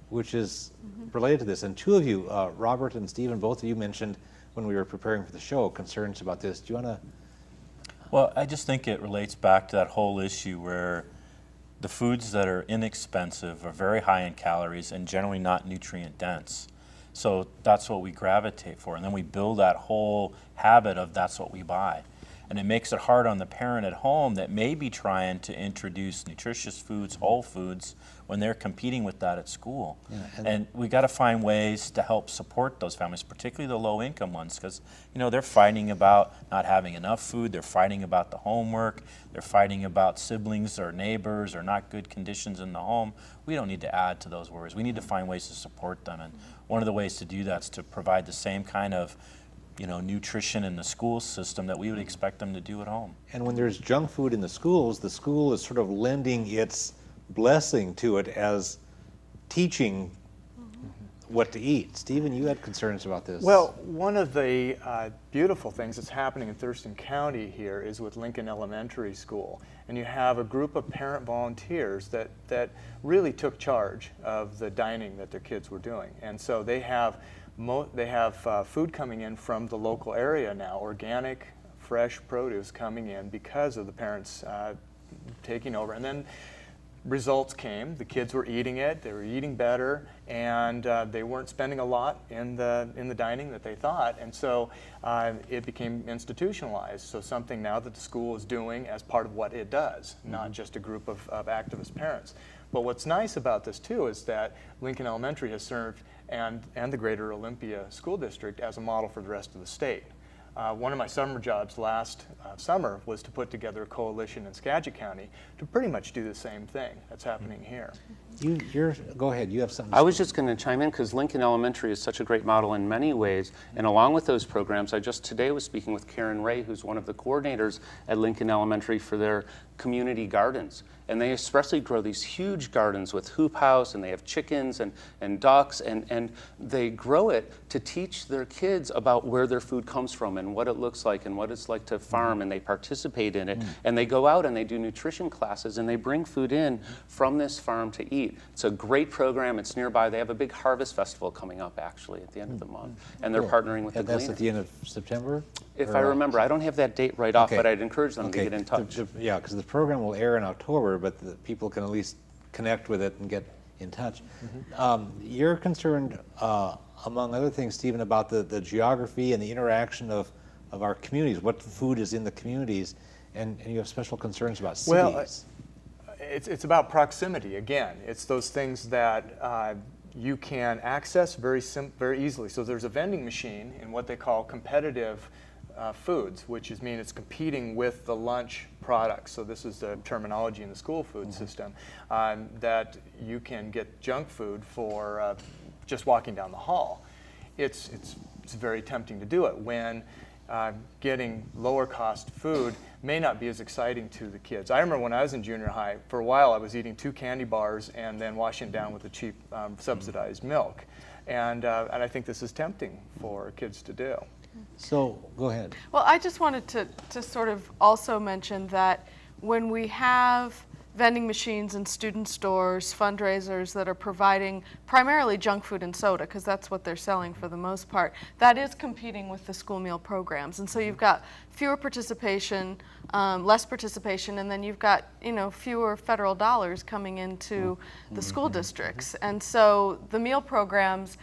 which is related to this. And two of you, Robert and Steven, both of you mentioned when we were preparing for the show concerns about this. Do you want to? Well, I just think it relates back to that whole issue where the foods that are inexpensive are very high in calories and generally not nutrient dense. So that's what we gravitate for. And then we build that whole habit of that's what we buy. And it makes it hard on the parent at home that may be trying to introduce nutritious foods, whole foods, when they're competing with that at school. Yeah, and we got to find ways to help support those families, particularly the low-income ones, because they're fighting about not having enough food, they're fighting about the homework, they're fighting about siblings or neighbors or not good conditions in the home. We don't need to add to those worries. We need to find ways to support them. And one of the ways to do that is to provide the same kind of nutrition in the school system that we would expect them to do at home. And when there's junk food in the school is sort of lending its blessing to it as teaching what to eat. Stephen, you had concerns about this. Well, one of the beautiful things that's happening in Thurston County here is with Lincoln Elementary School. And you have a group of parent volunteers that really took charge of the dining that their kids were doing. And so they have food coming in from the local area now, organic, fresh produce coming in because of the parents taking over. And then results came. The kids were eating it. They were eating better, and they weren't spending a lot in the dining that they thought. And so it became institutionalized. So something now that the school is doing as part of what it does, not just a group of activist parents. But what's nice about this too is that Lincoln Elementary has served and the Greater Olympia School District as a model for the rest of the state. One of my summer jobs last summer was to put together a coalition in Skagit County to pretty much do the same thing that's happening here. Go ahead, you have something. I was just going to chime in because Lincoln Elementary is such a great model in many ways. And along with those programs, I just today was speaking with Karen Ray, who's one of the coordinators at Lincoln Elementary for their community gardens. And they especially grow these huge gardens with hoop house, and they have chickens and ducks, and they grow it to teach their kids about where their food comes from and what it looks like and what it's like to farm, and they participate in it. And they go out and they do nutrition classes, and they bring food in from this farm to eat. It's a great program. It's nearby. They have a big harvest festival coming up actually at the end of the month, and they're partnering with the That's Gleaner. at the end of September? If I remember, I don't have that date right off, but I'd encourage them to get in touch. Yeah, because the program will air in October, but the people can at least connect with it and get in touch. You're concerned, among other things, Stephen, about the geography and the interaction of our communities, what food is in the communities, and you have special concerns about cities. Well, it's about proximity again. It's those things that you can access very easily. So there's a vending machine in what they call competitive foods, which means it's competing with the lunch products. So this is the terminology in the school food system, that you can get junk food for just walking down the hall. It's very tempting to do it when getting lower cost food may not be as exciting to the kids. I remember when I was in junior high, for a while I was eating 2 candy bars and then washing it down with the cheap subsidized milk. And I think this is tempting for kids to do. So, go ahead. Well, I just wanted to sort of also mention that when we have vending machines in student stores, fundraisers that are providing primarily junk food and soda, because that's what they're selling for the most part, that is competing with the school meal programs. And so you've got fewer participation, less participation, and then you've got fewer federal dollars coming into the school districts. And so the meal programs,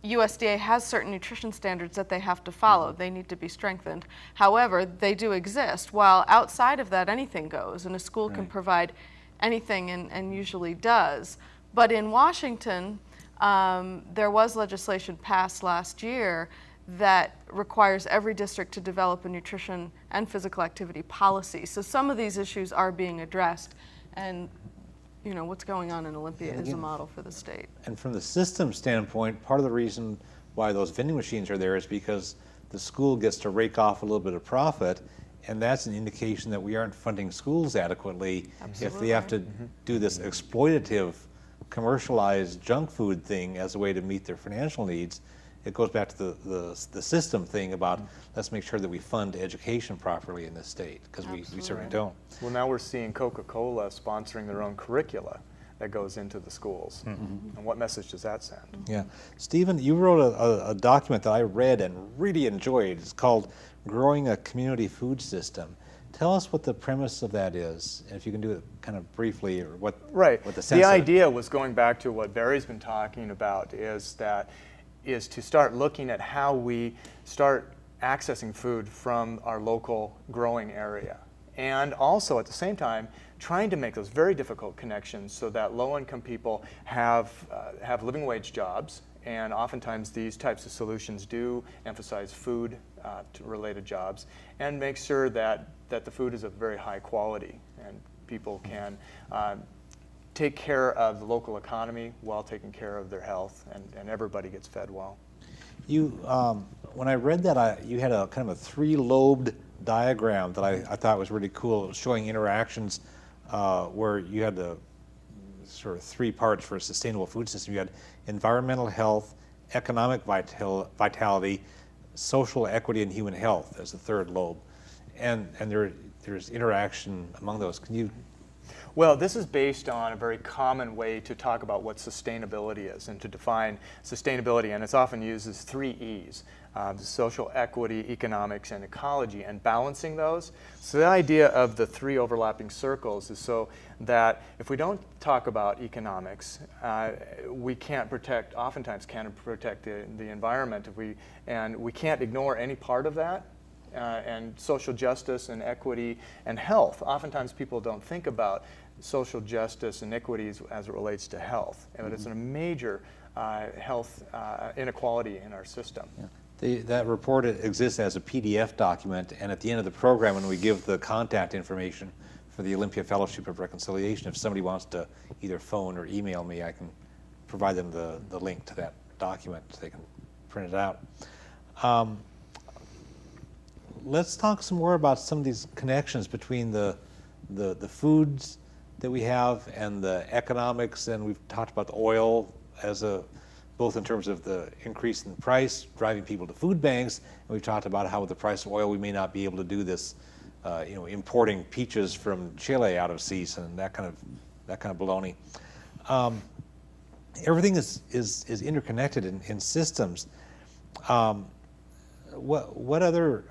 USDA has certain nutrition standards that they have to follow. They need to be strengthened. However, they do exist. While outside of that, anything goes, and a school can provide anything and usually does. But in Washington, there was legislation passed last year that requires every district to develop a nutrition and physical activity policy. So some of these issues are being addressed, and what's going on in Olympia is a model for the state. And from the system standpoint, part of the reason why those vending machines are there is because the school gets to rake off a little bit of profit, and that's an indication that we aren't funding schools adequately. Absolutely. If they have to do this exploitative, commercialized junk food thing as a way to meet their financial needs. It goes back to the system thing about let's make sure that we fund education properly in this state, because we certainly don't. Well, now we're seeing Coca-Cola sponsoring their own curricula that goes into the schools. And what message does that send? Yeah. Stephen, you wrote a document that I read and really enjoyed. It's called Growing a Community Food System. Tell us what the premise of that is, and if you can do it kind of briefly, or what the sense The of it. idea was going back to what Barry's been talking about, is to start looking at how we start accessing food from our local growing area. And also at the same time, trying to make those very difficult connections so that low-income people have living wage jobs. And oftentimes these types of solutions do emphasize food-related jobs, and make sure that the food is of very high quality and people can take care of the local economy while taking care of their health, and everybody gets fed well. You, when I read that, you had a kind of a 3-lobed diagram that I thought was really cool. It was showing interactions where you had the sort of three parts for a sustainable food system. You had environmental health, economic vitality, social equity, and human health as the third lobe. And there's interaction among those. Can you? Well, this is based on a very common way to talk about what sustainability is and to define sustainability, and it's often used as 3 E's, the social equity, economics, and ecology, and balancing those. So the idea of the 3 overlapping circles is so that if we don't talk about economics, we can't protect, oftentimes can't protect the environment, and we can't ignore any part of that. And social justice and equity and health. Oftentimes people don't think about social justice and equities as it relates to health, but it's a major health inequality in our system. Yeah. That report exists as a PDF document, and at the end of the program, when we give the contact information for the Olympia Fellowship of Reconciliation, if somebody wants to either phone or email me, I can provide them the link to that document so they can print it out. Let's talk some more about some of these connections between the foods that we have and the economics, and we've talked about the oil as both in terms of the increase in price driving people to food banks, and we've talked about how with the price of oil we may not be able to do this, importing peaches from Chile out of season, that kind of baloney. Everything is interconnected in systems. What other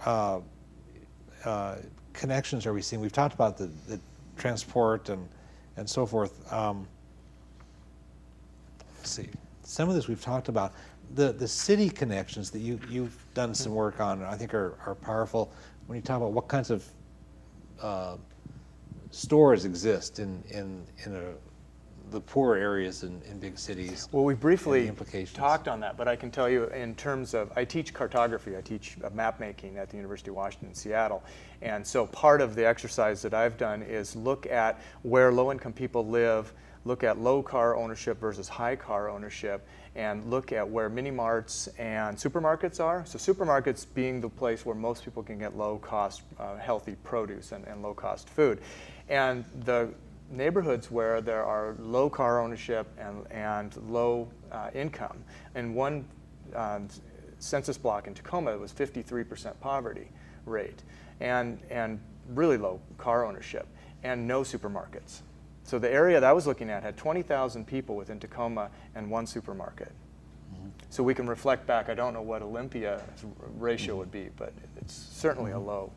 connections are we seeing? We've talked about the transport and so forth. Let's see. Some of this we've talked about. The city connections that you've done some work on, I think are powerful. When you talk about what kinds of stores exist in the poor areas in big cities. Well, we briefly implications. talked on that, but I can tell you in terms of, I teach cartography, I teach map making at the University of Washington in Seattle, and so part of the exercise that I've done is look at where low-income people live, look at low car ownership versus high car ownership, and look at where mini-marts and supermarkets are. So supermarkets being the place where most people can get low-cost, healthy produce and low-cost food. And the neighborhoods where there are low car ownership and low income. In one census block in Tacoma, it was 53% poverty rate and really low car ownership and no supermarkets. So the area that I was looking at had 20,000 people within Tacoma and 1 supermarket. Mm-hmm. So we can reflect back, I don't know what Olympia's ratio would be, but it's certainly a low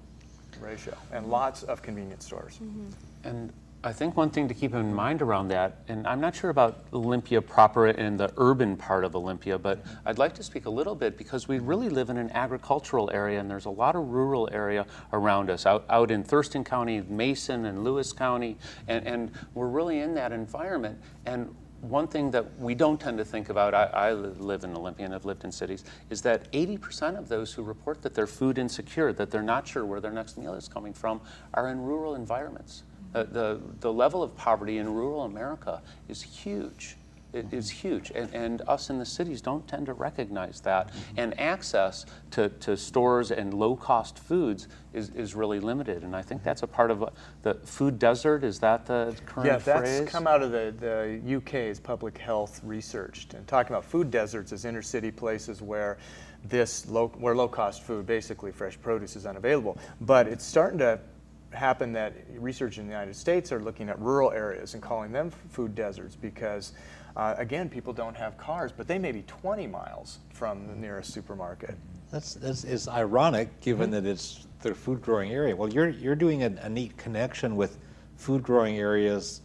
ratio and lots of convenience stores. Mm-hmm. And I think one thing to keep in mind around that, and I'm not sure about Olympia proper in the urban part of Olympia, but I'd like to speak a little bit because we really live in an agricultural area and there's a lot of rural area around us, out in Thurston County, Mason and Lewis County, and we're really in that environment. And one thing that we don't tend to think about, I live in Olympia and I've lived in cities, is that 80% of those who report that they're food insecure, that they're not sure where their next meal is coming from, are in rural environments. The level of poverty in rural America is huge. It is huge, and us in the cities don't tend to recognize that. And access to stores and low-cost foods is really limited, and I think that's a part of the food desert. Is that the current phrase? Yeah, that's come out of the UK's public health research, and talking about food deserts as inner city places where where low-cost food, basically fresh produce, is unavailable. But it's starting to happen that research in the United States are looking at rural areas and calling them food deserts because, again, people don't have cars, but they may be 20 miles from the nearest supermarket. It's ironic, given that it's their food growing area. Well, you're doing a neat connection with food growing areas,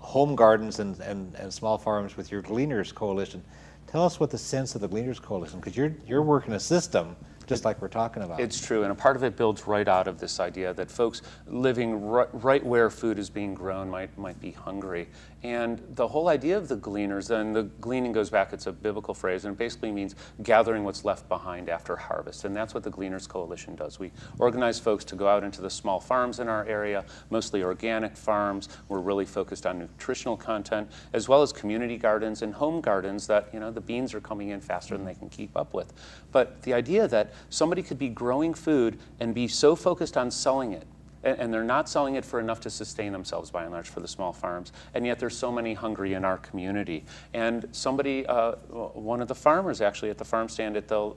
home gardens, and small farms with your Gleaners Coalition. Tell us what the sense of the Gleaners Coalition, because you're working a system just like we're talking about. It's true, and a part of it builds right out of this idea that folks living right where food is being grown might be hungry. And the whole idea of the gleaners, and the gleaning goes back, it's a biblical phrase, and it basically means gathering what's left behind after harvest. And that's what the Gleaners Coalition does. We organize folks to go out into the small farms in our area, mostly organic farms. We're really focused on nutritional content, as well as community gardens and home gardens that, the beans are coming in faster than they can keep up with. But the idea that somebody could be growing food and be so focused on selling it and they're not selling it for enough to sustain themselves by and large for the small farms, and yet there's so many hungry in our community. And somebody, one of the farmers actually at the farm stand at the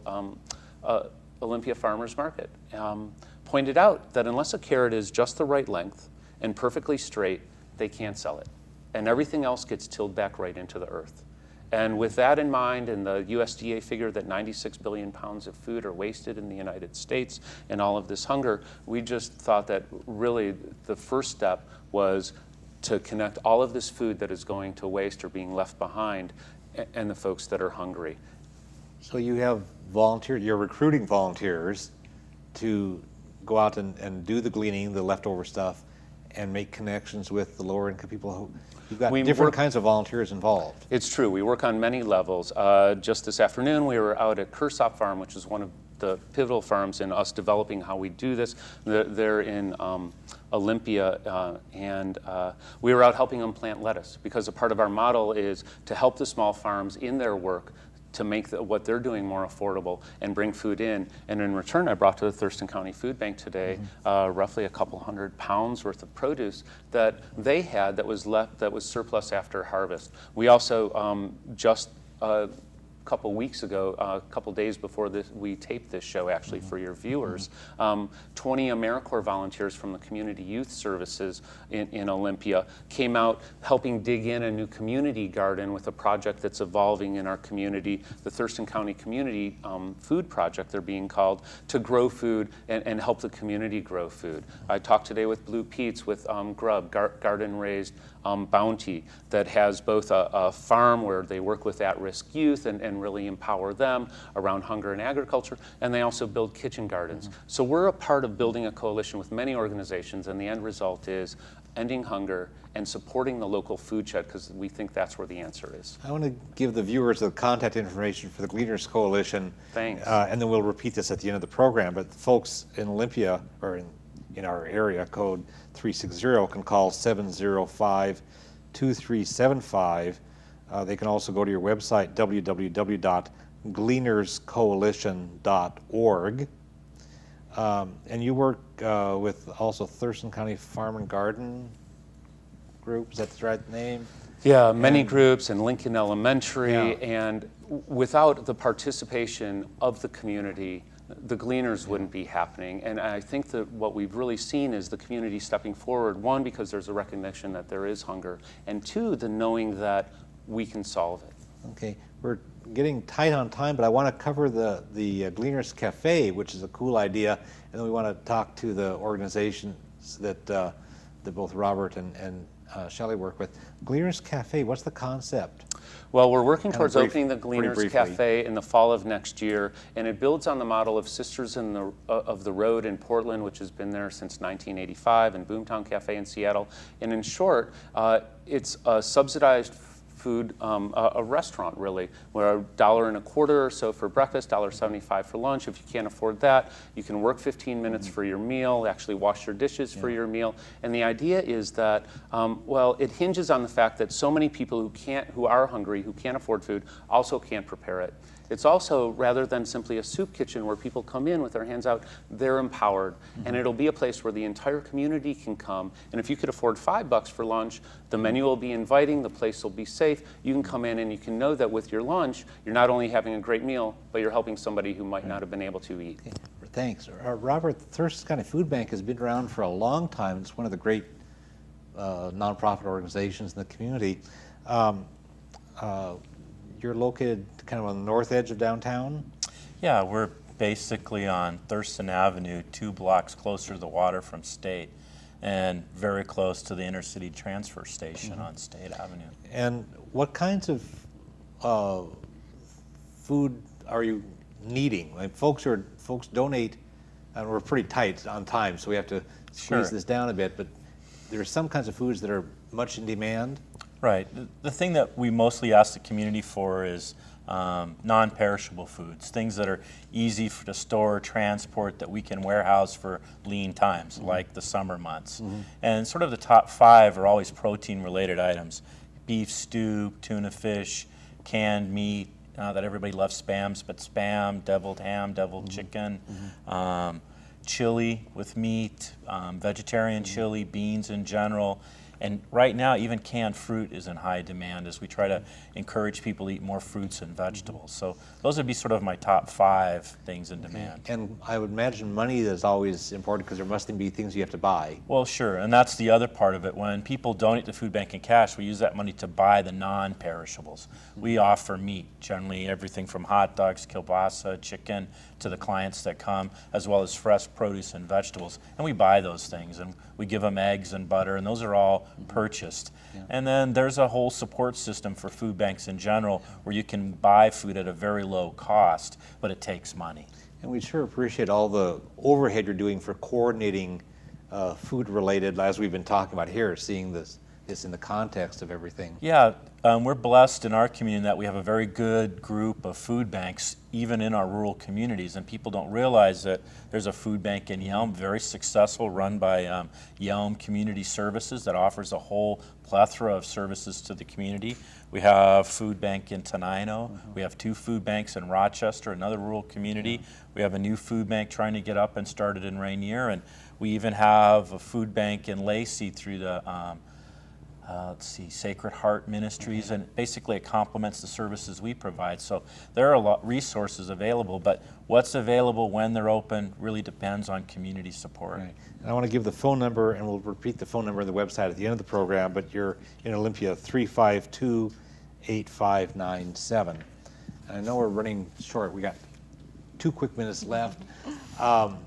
Olympia Farmers Market pointed out that unless a carrot is just the right length and perfectly straight, they can't sell it. And everything else gets tilled back right into the earth. And with that in mind, and the USDA figure that 96 billion pounds of food are wasted in the United States and all of this hunger, we just thought that really the first step was to connect all of this food that is going to waste or being left behind and the folks that are hungry. So you have you're recruiting volunteers to go out and do the gleaning, the leftover stuff, and make connections with the lower income people who, you've got different kinds of volunteers involved. It's true. We work on many levels. Just this afternoon, we were out at Kersop Farm, which is one of the pivotal farms in us developing how we do this. They're in Olympia, and we were out helping them plant lettuce, because a part of our model is to help the small farms in their work to make what they're doing more affordable and bring food in. And in return, I brought to the Thurston County Food Bank today roughly a couple 100 pounds worth of produce that they had that was left, that was surplus after harvest. We also just couple weeks ago, a couple days before we taped this show actually for your viewers, 20 AmeriCorps volunteers from the Community Youth Services in Olympia came out helping dig in a new community garden with a project that's evolving in our community, the Thurston County Community Food Project they're being called, to grow food and help the community grow food. I talked today with Blue Pete's with Grub, garden raised Bounty, that has both a farm where they work with at-risk youth and really empower them around hunger and agriculture, and they also build kitchen gardens. So we're a part of building a coalition with many organizations, and the end result is ending hunger and supporting the local food shed, because we think that's where the answer is. I want to give the viewers the contact information for the Gleaners Coalition. Thanks. And then we'll repeat this at the end of the program, but folks in Olympia, or in our area code 360, can call 705-2375. They can also go to your website, www.gleanerscoalition.org. And you work with also Thurston County Farm and Garden Group, is that the right name? Yeah, many groups and Lincoln Elementary, Yeah. and without the participation of the community, the Gleaners wouldn't be happening. And I think that what we've really seen is the community stepping forward, one, because there's a recognition that there is hunger, and two, the knowing that we can solve it. Okay, we're getting tight on time, but I want to cover the Gleaners Cafe, which is a cool idea, and then we want to talk to the organizations that both Robert and Shelley work with. Gleaners Cafe, what's the concept? Well, we're working towards opening the pretty Gleaners briefly. Cafe in the fall of next year, and it builds on the model of Sisters of the Road in Portland, which has been there since 1985, and Boomtown Cafe in Seattle. And in short, it's a subsidized food, a restaurant really, where $1.25 or so for breakfast, $1.75 for lunch. If you can't afford that, you can work 15 minutes for your meal, actually wash your dishes for your meal. And the idea is that, well, it hinges on the fact that so many people who are hungry, who can't afford food, also can't prepare it. It's also, rather than simply a soup kitchen where people come in with their hands out, they're empowered. And it'll be a place where the entire community can come. And if you could afford $5 for lunch, the menu will be inviting, the place will be safe. You can come in and you can know that with your lunch, you're not only having a great meal, but you're helping somebody who might not have been able to eat. Okay, thanks. Robert, the Thurston County Food Bank has been around for a long time. It's one of the great nonprofit organizations in the community. You're located kind of on the north edge of downtown? Yeah, we're basically on Thurston Avenue, 2 blocks closer to the water from State, and very close to the intercity transfer station on State Avenue. And what kinds of food are you needing? Like folks donate, and we're pretty tight on time, so we have to squeeze this down a bit, but there are some kinds of foods that are much in demand. Right. The thing that we mostly ask the community for is non-perishable foods, things that are easy to store, transport, that we can warehouse for lean times, like the summer months. And sort of the top 5 are always protein-related items: beef stew, tuna fish, canned meat that everybody loves, Spam, deviled ham, deviled chicken. chili with meat, vegetarian chili, beans in general. And right now, even canned fruit is in high demand as we try to encourage people to eat more fruits and vegetables. So those would be sort of my top 5 things in demand. And I would imagine money is always important because there must be things you have to buy. Well, sure, and that's the other part of it. When people donate to food bank in cash, we use that money to buy the non-perishables. We offer meat, generally everything from hot dogs, kielbasa, chicken, to the clients that come, as well as fresh produce and vegetables. And we buy those things, and we give them eggs and butter, and those are all purchased. Yeah. And then there's a whole support system for food banks in general where you can buy food at a very low cost, but it takes money. And we sure appreciate all the overhead you're doing for coordinating food-related, as we've been talking about here, seeing this in the context of everything. Yeah, we're blessed in our community in that we have a very good group of food banks, even in our rural communities, and people don't realize that there's a food bank in Yelm, very successful, run by Yelm Community Services that offers a whole plethora of services to the community. We have food bank in Tenino. We have 2 food banks in Rochester, another rural community. We have a new food bank trying to get up and started in Rainier, and we even have a food bank in Lacey through the Sacred Heart Ministries, and basically it complements the services we provide. So there are a lot of resources available, but what's available when they're open really depends on community support. Right. And I want to give the phone number, and we'll repeat the phone number on the website at the end of the program, but you're in Olympia, 352-8597. And I know we're running short. We got 2 quick minutes left.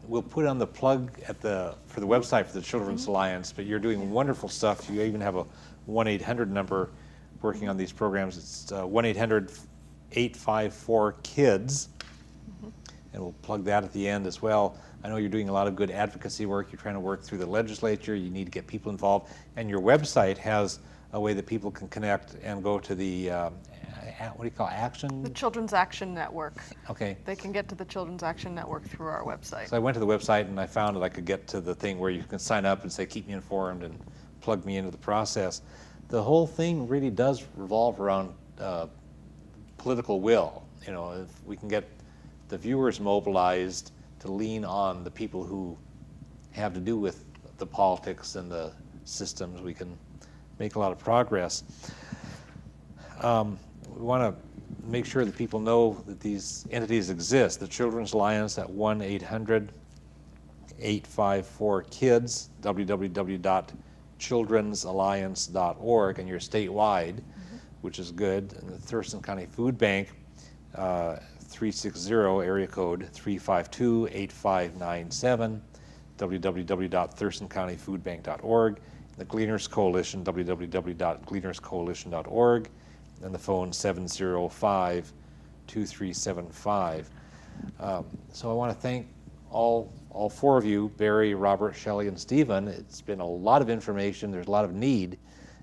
We'll put on the plug for the website for the Children's Alliance, but you're doing wonderful stuff. You even have a 1-800 number working on these programs. It's 1-800-854-KIDS, and we'll plug that at the end as well. I know you're doing a lot of good advocacy work. You're trying to work through the legislature. You need to get people involved, and your website has a way that people can connect and go to the what do you call Action? The Children's Action Network. Okay. They can get to the Children's Action Network through our website. So I went to the website and I found that I could get to the thing where you can sign up and say, keep me informed, and plug me into the process. The whole thing really does revolve around political will. You know, if we can get the viewers mobilized to lean on the people who have to do with the politics and the systems, we can make a lot of progress. We want to make sure that people know that these entities exist. The Children's Alliance at 1-800-854-KIDS, www.children'salliance.org, and you're statewide, which is good. And the Thurston County Food Bank, 360 area code 352-8597, www.thurstoncountyfoodbank.org. The Gleaners Coalition, www.gleanerscoalition.org, and the phone 705-2375. So I want to thank all 4 of you, Barry, Robert, Shelley, and Steven. It's been a lot of information. There's a lot of need,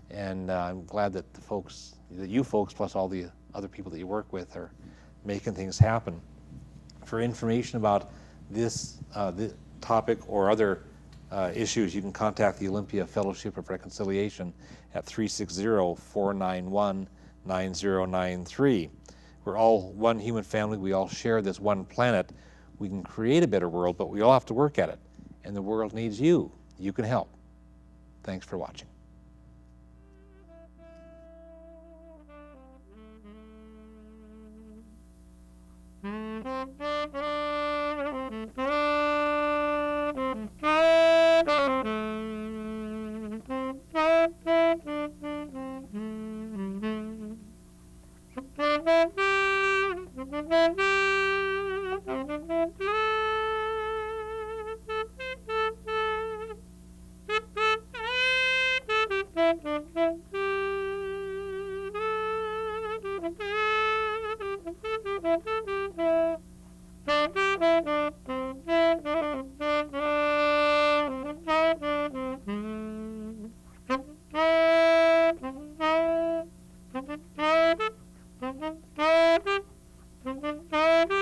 and I'm glad that you folks, plus all the other people that you work with, are making things happen. For information about this topic or other issues, you can contact the Olympia Fellowship of Reconciliation at 360-491-9093. We're all one human family. We all share this one planet. We can create a better world, but we all have to work at it. And the world needs you. You can help. Thanks for watching. Thank you.